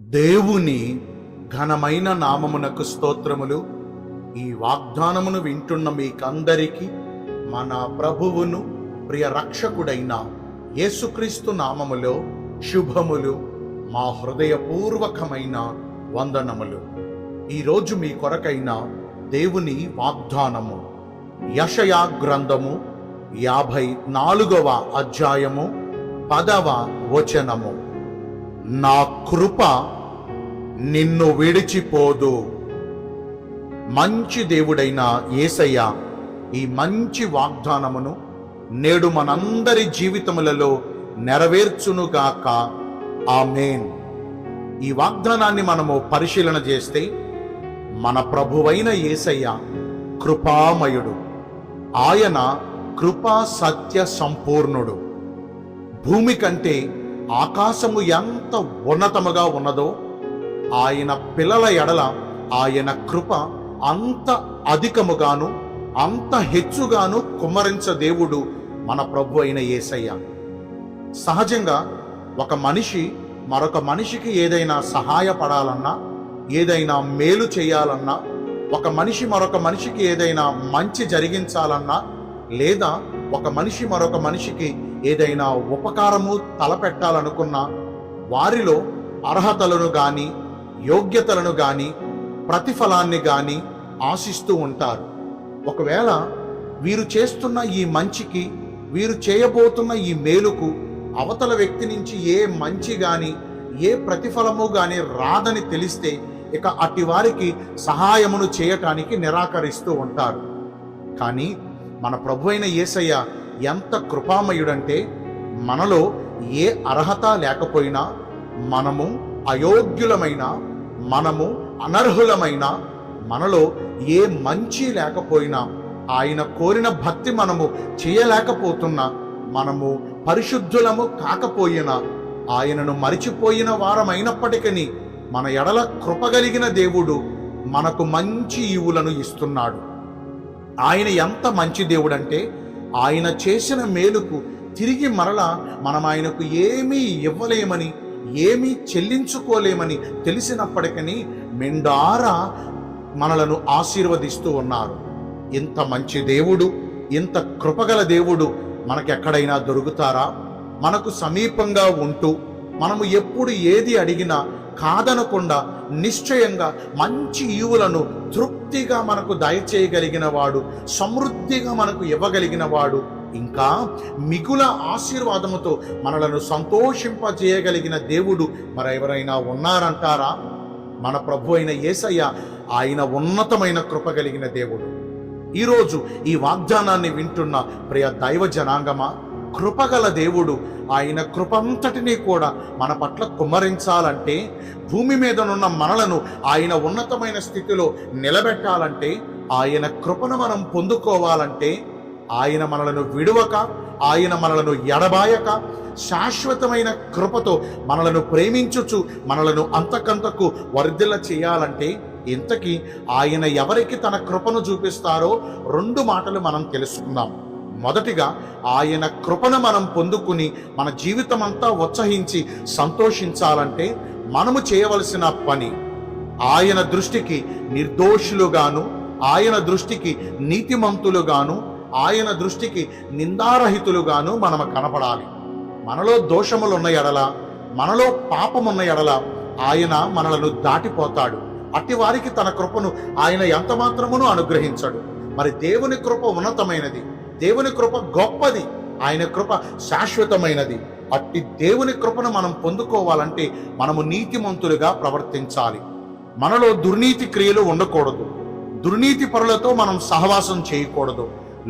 దేవుని ఘనమైన నామమునకు స్తోత్రములు. ఈ వాగ్దానమును వింటున్న మీకందరికీ మన ప్రభువును ప్రియ రక్షకుడైన యేసుక్రీస్తు నామములో శుభములు, మా హృదయపూర్వకమైన వందనములు. ఈరోజు మీ కొరకైన దేవుని వాగ్దానము యెషయా గ్రంథము 54వ అధ్యాయము 10వ వచనము. నా కృప నిన్ను విడిచిపోదు. మంచి దేవుడైన యేసయ్య ఈ మంచి వాగ్దానమును నేడు మనందరి జీవితములలో నెరవేర్చునుగాక. ఆమేన్. ఈ వాగ్దానాన్ని మనము పరిశీలన చేస్తే మన ప్రభువైన యేసయ్య కృపామయుడు. ఆయన కృపా సత్య సంపూర్ణుడు. భూమి కంటే ఆకాశము ఎంత ఉన్నతముగా ఉన్నదో ఆయన పిల్లల ఎడల ఆయన కృప అంత అధికముగాను అంత హెచ్చుగాను కుమ్మరించ దేవుడు మన ప్రభు అయిన యేసయ్య. సహజంగా ఒక మనిషి మరొక మనిషికి ఏదైనా సహాయపడాలన్నా, ఏదైనా మేలు చేయాలన్నా, ఒక మనిషి మరొక మనిషికి ఏదైనా మంచి జరిగించాలన్నా, లేదా ఒక మనిషి మరొక మనిషికి ఏదైనా ఉపకారము తలపెట్టాలనుకున్నా వారిలో అర్హతలను గాని, యోగ్యతలను గాని, ప్రతిఫలాన్ని గాని ఆశిస్తూ ఉంటారు. ఒకవేళ వీరు చేస్తున్న ఈ మంచికి, వీరు చేయబోతున్న ఈ మేలుకు అవతల వ్యక్తి నుంచి ఏ మంచి గాని, ఏ ప్రతిఫలము గాని రాదని తెలిస్తే ఇక అట్టి వారికి సహాయమును చేయటానికి నిరాకరిస్తూ ఉంటారు. కానీ మన ప్రభు అయిన యేసయ్య ఎంత కృపామయుడంటే, మనలో ఏ అర్హత లేకపోయినా, మనము అయోగ్యులమైన, మనము అనర్హులమైన, మనలో ఏ మంచి లేకపోయినా, ఆయన కోరిన భక్తి మనము చేయలేకపోతున్నా, మనము పరిశుద్ధులము కాకపోయినా, ఆయనను మరిచిపోయిన వారమైనప్పటికీ మన ఎడల కృపగలిగిన దేవుడు మనకు మంచి ఈవులను ఇస్తున్నాడు. ఆయన ఎంత మంచి దేవుడంటే, ఆయన చేసిన మేలుకు తిరిగి మరలా మనం ఆయనకు ఏమీ ఇవ్వలేమని, ఏమీ చెల్లించుకోలేమని తెలిసినప్పటికీ మెండారా మనలను ఆశీర్వదిస్తూ ఉన్నారు. ఇంత మంచి దేవుడు, ఇంత కృపగల దేవుడు మనకెక్కడైనా దొరుకుతారా? మనకు సమీపంగా ఉంటూ మనము ఎప్పుడు ఏది అడిగినా కాదనకుండా నిశ్చయంగా మంచి ఈవులను తృప్తిగా మనకు దయచేయగలిగిన వాడు, సమృద్ధిగా మనకు ఇవ్వగలిగిన వాడు, ఇంకా మిగుల ఆశీర్వాదముతో మనలను సంతోషింపజేయగలిగిన దేవుడు మరెవరైనా ఉన్నారంటారా? మన ప్రభు అయిన యేసయ్య ఆయన ఉన్నతమైన కృప కలిగిన దేవుడు. ఈరోజు ఈ వాగ్దానాన్ని వింటున్న ప్రియ దైవ జనాంగమా, కృపగల దేవుడు ఆయన కృపంతటినీ కూడా మన పట్ల కుమ్మరించాలంటే, భూమి మీదనున్న మనలను ఆయన ఉన్నతమైన స్థితిలో నిలబెట్టాలంటే, ఆయన కృపను మనం పొందుకోవాలంటే, ఆయన మనలను విడువక, ఆయన మనలను ఎడబాయక, శాశ్వతమైన కృపతో మనలను ప్రేమించుచు మనలను అంతకంతకు వర్ధిల్ల చేయాలంటే, ఇంతకీ ఆయన ఎవరికి తన కృపను చూపిస్తారో 2 మాటలు మనం తెలుసుకుందాం. మొదటిగా, ఆయన కృపను మనం పొందుకుని మన జీవితం అంతా ఉత్సహించి సంతోషించాలంటే మనము చేయవలసిన పని, ఆయన దృష్టికి నిర్దోషులుగాను, ఆయన దృష్టికి నీతిమంతులుగాను, ఆయన దృష్టికి నిందారహితులుగాను మనము కనపడాలి. మనలో దోషములున్న ఎడల, మనలో పాపమున్న ఎడల ఆయన మనలను దాటిపోతాడు. అట్టి వారికి తన కృపను ఆయన ఎంత మాత్రమును అనుగ్రహించడు. మరి దేవుని కృప ఉన్నతమైనది, దేవుని కృప గొప్పది, ఆయన కృప శాశ్వతమైనది. అట్టి దేవుని కృపను మనం పొందుకోవాలంటే మనము నీతిమంతులుగా ప్రవర్తించాలి. మనలో దుర్నీతి క్రియలు ఉండకూడదు. దుర్నీతి పరులతో మనం సహవాసం చేయకూడదు.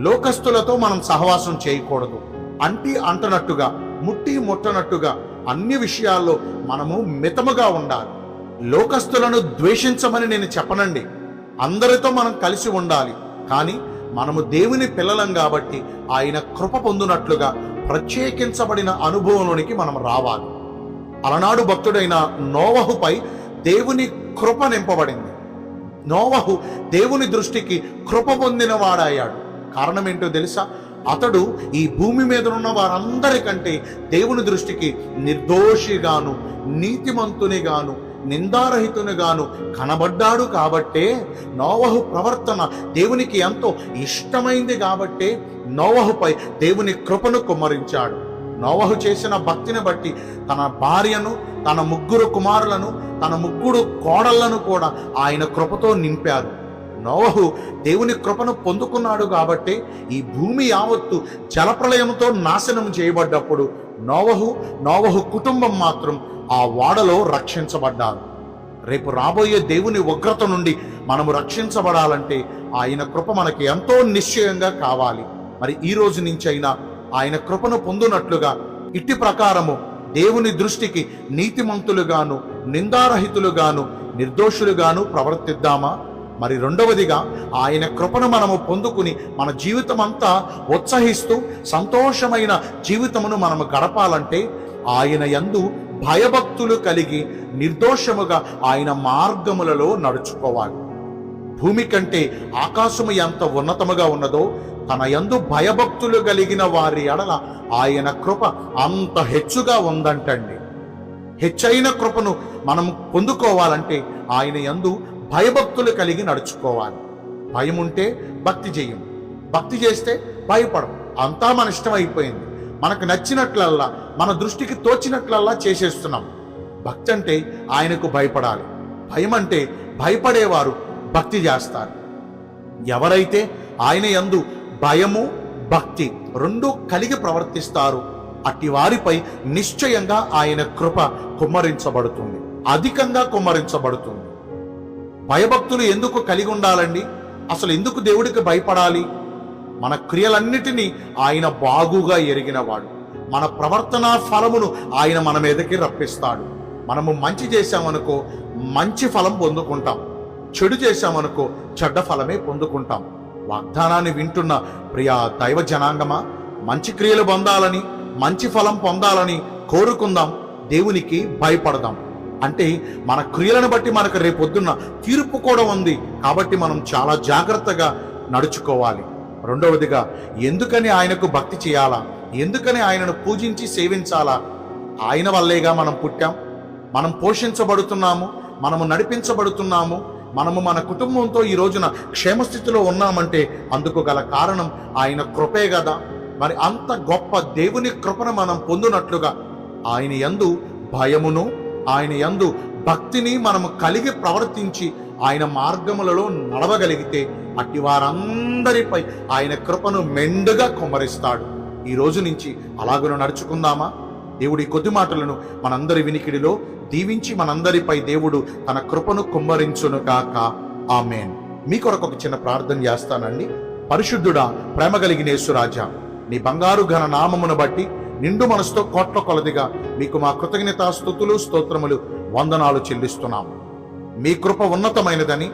లోకస్తులతో మనం సహవాసం చేయకూడదు. అంటి అంటనట్టుగా, ముట్టి ముట్టనట్టుగా అన్ని విషయాల్లో మనము మితముగా ఉండాలి. లోకస్తులను ద్వేషించమని నేను చెప్పనండి, అందరితో మనం కలిసి ఉండాలి. కానీ మనము దేవుని పిల్లలం కాబట్టి ఆయన కృప పొందునట్లుగా ప్రత్యేకించబడిన అనుభవంలోనికి మనం రావాలి. అలనాడు భక్తుడైన నోవహుపై దేవుని కృప నింపబడింది. నోవహు దేవుని దృష్టికి కృప పొందిన వాడయ్యాడు. కారణం ఏంటో తెలుసా? అతడు ఈ భూమి మీద ఉన్న వారందరికంటే దేవుని దృష్టికి నిర్దోషిగాను, నీతిమంతునిగాను, నిందారహితునిగాను కనబడ్డాడు కాబట్టే నోవహు ప్రవర్తన దేవునికి ఎంతో ఇష్టమైంది కాబట్టే నోవహుపై దేవుని కృపను కుమ్మరించాడు. నోవహు చేసిన భక్తిని బట్టి తన భార్యను, తన 3 కుమారులను, తన 3 కోడళ్లను కూడా ఆయన కృపతో నింపారు. నోవహు దేవుని కృపను పొందుకున్నాడు కాబట్టి ఈ భూమి యావత్తు జలప్రళయంతో నాశనం చేయబడ్డప్పుడు నోవహు కుటుంబం మాత్రం ఆ ఓడలో రక్షించబడ్డారు. రేపు రాబోయే దేవుని ఉగ్రత నుండి మనము రక్షించబడాలంటే ఆయన కృప మనకి ఎంతో నిశ్చయంగా కావాలి. మరి ఈ రోజు నుంచి అయినా ఆయన కృపను పొందునట్లుగా ఇట్టి ప్రకారము దేవుని దృష్టికి నీతిమంతులుగాను, నిందారహితులుగాను, నిర్దోషులుగాను ప్రవర్తిద్దామా? మరి రెండవదిగా ఆయన కృపను మనము పొందుకుని మన జీవితం అంతా ఉత్సహిస్తూ సంతోషమైన జీవితమును మనము గడపాలంటే ఆయన యందు భయభక్తులు కలిగి నిర్దోషముగా ఆయన మార్గములలో నడుచుకోవాలి. భూమి కంటే ఆకాశము ఎంత ఉన్నతముగా ఉన్నదో తన యందు భయభక్తులు కలిగిన వారి ఎడల ఆయన కృప అంత హెచ్చుగా ఉందంటండి. హెచ్చైన కృపను మనం పొందుకోవాలంటే ఆయన యందు భయభక్తులు కలిగి నడుచుకోవాలి. భయం ఉంటే భక్తి చేయం, భక్తి చేస్తే భయపడం. అంతా మన ఇష్టం అయిపోయింది, మనకు నచ్చినట్లల్లా, మన దృష్టికి తోచినట్లల్లా చేసేస్తున్నాం. భక్తి అంటే ఆయనకు భయపడాలి. భయం అంటే భయపడేవారు భక్తి చేస్తారు. ఎవరైతే ఆయన యందు భయము, భక్తి 2 కలిగి ప్రవర్తిస్తారు అట్టి వారిపై నిశ్చయంగా ఆయన కృప కుమ్మరించబడుతుంది, అధికంగా కుమ్మరించబడుతుంది. భయభక్తులు ఎందుకు కలిగి ఉండాలండి? అసలు ఎందుకు దేవుడికి భయపడాలి? మన క్రియలన్నిటినీ ఆయన బాగుగా ఎరిగినవాడు. మన ప్రవర్తనా ఫలమును ఆయన మన మీదకి రప్పిస్తాడు. మనము మంచి చేశామనుకో మంచి ఫలం పొందుకుంటాం, చెడు చేశామనుకో చెడ్డ ఫలమే పొందుకుంటాం. వాగ్దానాన్ని వింటున్న ప్రియ దైవ జనాంగమా, మంచి క్రియలు పొందాలని, మంచి ఫలం పొందాలని కోరుకుందాం. దేవునికి భయపడదాం. అంటే మన క్రియలను బట్టి మనకు రేపొద్దున్న తీర్పు కూడా ఉంది కాబట్టి మనం చాలా జాగ్రత్తగా నడుచుకోవాలి. రెండవదిగా, ఎందుకని ఆయనకు భక్తి చేయాలా? ఎందుకని ఆయనను పూజించి సేవించాలా? ఆయన వల్లేగా మనం పుట్టాం, మనం పోషించబడుతున్నాము, మనము నడిపించబడుతున్నాము, మనము మన కుటుంబంతో ఈ రోజున క్షేమస్థితిలో ఉన్నామంటే అందుకు గల కారణం ఆయన కృపే కదా. మరి అంత గొప్ప దేవుని కృపను మనం పొందునట్లుగా ఆయన యందు భయమును, ఆయన యందు భక్తిని మనము కలిగి ప్రవర్తించి ఆయన మార్గములలో నడవగలిగితే అట్టి వారందరిపై ఆయన కృపను మెండుగా కుమ్మరిస్తాడు. ఈ రోజు నుంచి అలాగను నడుచుకుందామా? దేవుడి కొద్ది మాటలను మనందరి వినికిడిలో దీవించి మనందరిపై దేవుడు తన కృపను కుమ్మరించును గాక. ఆమేన్. మీ కొరకు ఒక చిన్న ప్రార్థన చేస్తానండి. పరిశుద్ధుడా, ప్రేమ కలిగిన యేసురాజా, నీ బంగారు ఘన నామమును బట్టి నిండు మనసుతో కోట్ల కొలదిగా మీకు మా కృతజ్ఞతా స్తుతులు, స్తోత్రములు, వందనాలు చెల్లిస్తున్నాము. మీ కృప ఉన్నతమైనదని,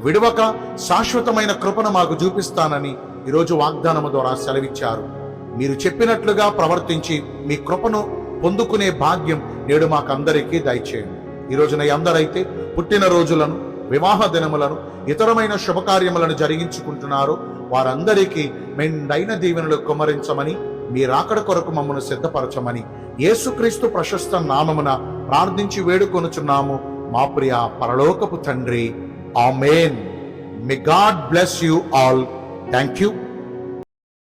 విడవక శాశ్వతమైన కృపను మాకు చూపిస్తానని ఈరోజు వాగ్దానము ద్వారా సెలవిచ్చారు. మీరు చెప్పినట్లుగా ప్రవర్తించి మీ కృపను పొందుకునే భాగ్యం నేడు మాకందరికీ దయచేయండి. ఈ రోజున ఎందరైతే పుట్టినరోజులను, వివాహ దినములను, ఇతరమైన శుభకార్యములను జరిగించుకుంటున్నారో వారందరికీ మెండైన దీవెనలు కుమ్మరించమని, మీ రాకడ కొరకు మమ్మను సిద్ధపరచమని యేసుక్రీస్తు ప్రశస్త నామమున ప్రార్థించి వేడుకొనుచున్నాము మా ప్రియ పరలోకపు తండ్రి. ఆమేన్. May God bless you all. Thank you.